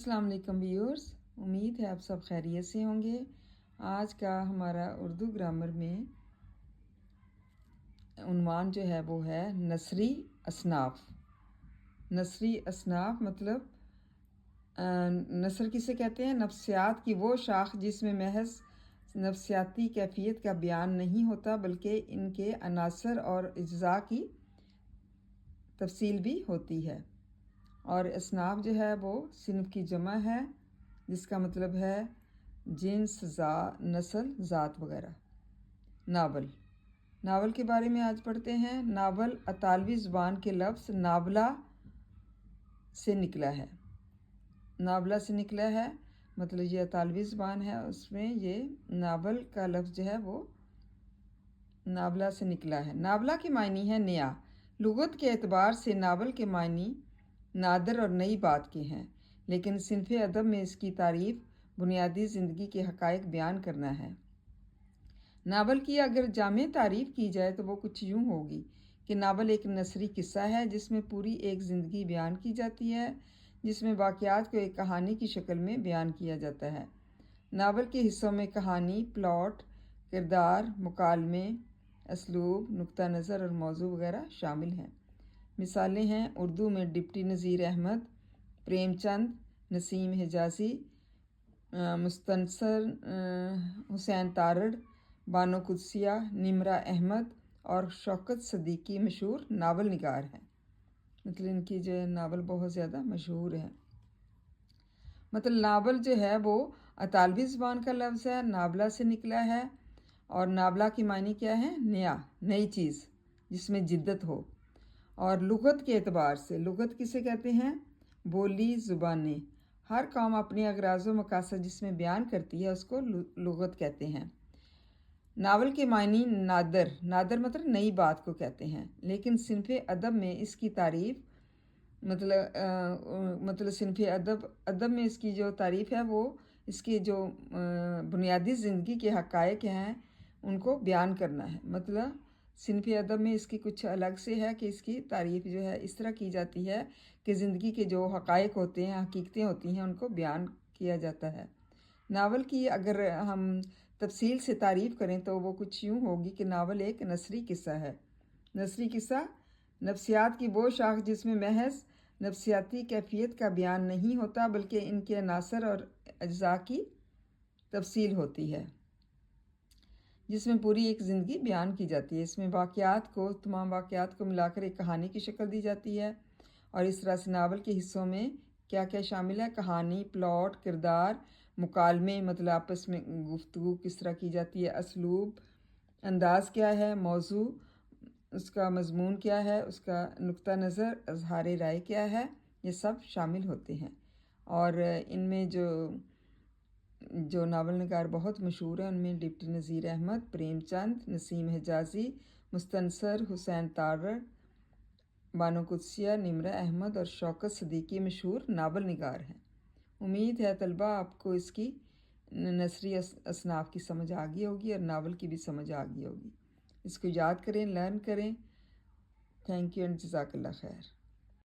अस्सलाम वालेकुम व्यूअर्स, उम्मीद है आप सब खैरियत से होंगे। आज का हमारा उर्दू ग्रामर में उन्वान जो है वो है नसरी असनाफ। नसरी असनाफ मतलब नसर किसे कहते हैं? नफ्सियात की वो शाख जिसमें महज नफ्सियाती कैफियत का बयान नहीं होता बल्कि इनके अनासर और अज्जा की तफसील भी होती है। और असनाफ जो है वो सिनफ की जमा है जिसका मतलब है जिन्स, नस्ल, ज़ात वगैरह। नावल के बारे में आज पढ़ते हैं। नावल अतालवी ज़ुबान के लफ्ज़ नावला से निकला है। नावला से निकला है मतलब ये अतालवी ज़ुबान है, उसमें ये नावल का लफ्ज़ जो है वो नावला से निकला है। नावला के मायनी है नया। लुगत के एतबार से नावल के मायनी नादर और नई बात के हैं, लेकिन सिनफ़ अदब में इसकी तारीफ़ बुनियादी ज़िंदगी के हक़ाइक़ बयान करना है। नावल की अगर जामे तारीफ़ की जाए तो वो कुछ यूँ होगी कि नावल एक नसरी किस्सा है जिसमें पूरी एक ज़िंदगी बयान की जाती है, जिसमें वाक़यात को एक कहानी की शक्ल में बयान किया जाता है। नावल के हिस्सों में कहानी, प्लॉट, किरदार, मुकालमे, असलूब, नुक्ता नज़र और मौजू वगैरह शामिल हैं। मिसालें हैं उर्दू में डिप्टी नज़ीर अहमद, प्रेमचंद, नसीम हिजाज़ी, मुस्तनसर हुसैन तारड़, बानो कुदसिया, निमरा अहमद और शौकत सदीकी मशहूर नावल निगार हैं। मतलब इनकी जो है नावल बहुत ज़्यादा मशहूर है। मतलब नावल जो है वो अतालवी ज़ुबान का लफ्ज़ है, नावला से निकला है। और नावला की मायनी क्या है? नया, नई चीज़ जिसमें जिद्दत हो। और लुगत के एतबार से, लुगत किसे कहते हैं? बोली, ज़ुबानें। हर कौम अपने अगराज़ व मकासद जिसमें बयान करती है उसको लुगत कहते हैं। नावल के मायनी नादर, नादर मतलब नई बात को कहते हैं, लेकिन सिनफ़ अदब में इसकी तारीफ़ मतलब सिनफ़ अदब में इसकी जो तारीफ़ है वो इसकी जो बुनियादी ज़िंदगी के हक़ाइक़ हैं उनको बयान करना है। मतलब सिनफ़ अदब में इसकी कुछ अलग से है कि इसकी तारीफ़ जो है इस तरह की जाती है कि ज़िंदगी के जो हक़ाइक़ होते हैं, हकीकतें होती हैं, उनको बयान किया जाता है। नावल की अगर हम तफसील से तारीफ़ करें तो वो कुछ यूँ होगी कि नावल एक नसरी किस्सा है। नसरी किस्सा नफ्सियात की वो शाख जिसमें महज नफ्सियाती कैफियत का बयान नहीं होता बल्कि इनके अनासर और अज्जा की तफसील होती है, जिसमें पूरी एक ज़िंदगी बयान की जाती है। इसमें तमाम वाक़यात को मिलाकर एक कहानी की शक्ल दी जाती है। और इस तरह से नावल के हिस्सों में क्या क्या शामिल है? कहानी, प्लॉट, किरदार, मुकालमे मतलब आपस में गुफ्तगू किस तरह की जाती है, असलूब, अंदाज़ क्या है, मौजू उसका मज़मून क्या है, उसका नुक्ता नज़र, अज़हार राय क्या है, ये सब शामिल होते हैं। और इनमें जो नावल निगार बहुत मशहूर हैं उनमें डिप्टी नज़ीर अहमद, प्रेमचंद, नसीम हिजाज़ी, मुस्तनसर हुसैन तारड़, बानो कुदसिया, निमरा अहमद और शौकत सदीकी मशहूर नावल निगार हैं। उम्मीद है तलबा आपको इसकी नसरी असनाफ की समझ आ गई होगी और नावल की भी समझ आ गई होगी। इसको याद करें, लर्न करें। थैंक यू एंड जज़ाकल्लाह खैर।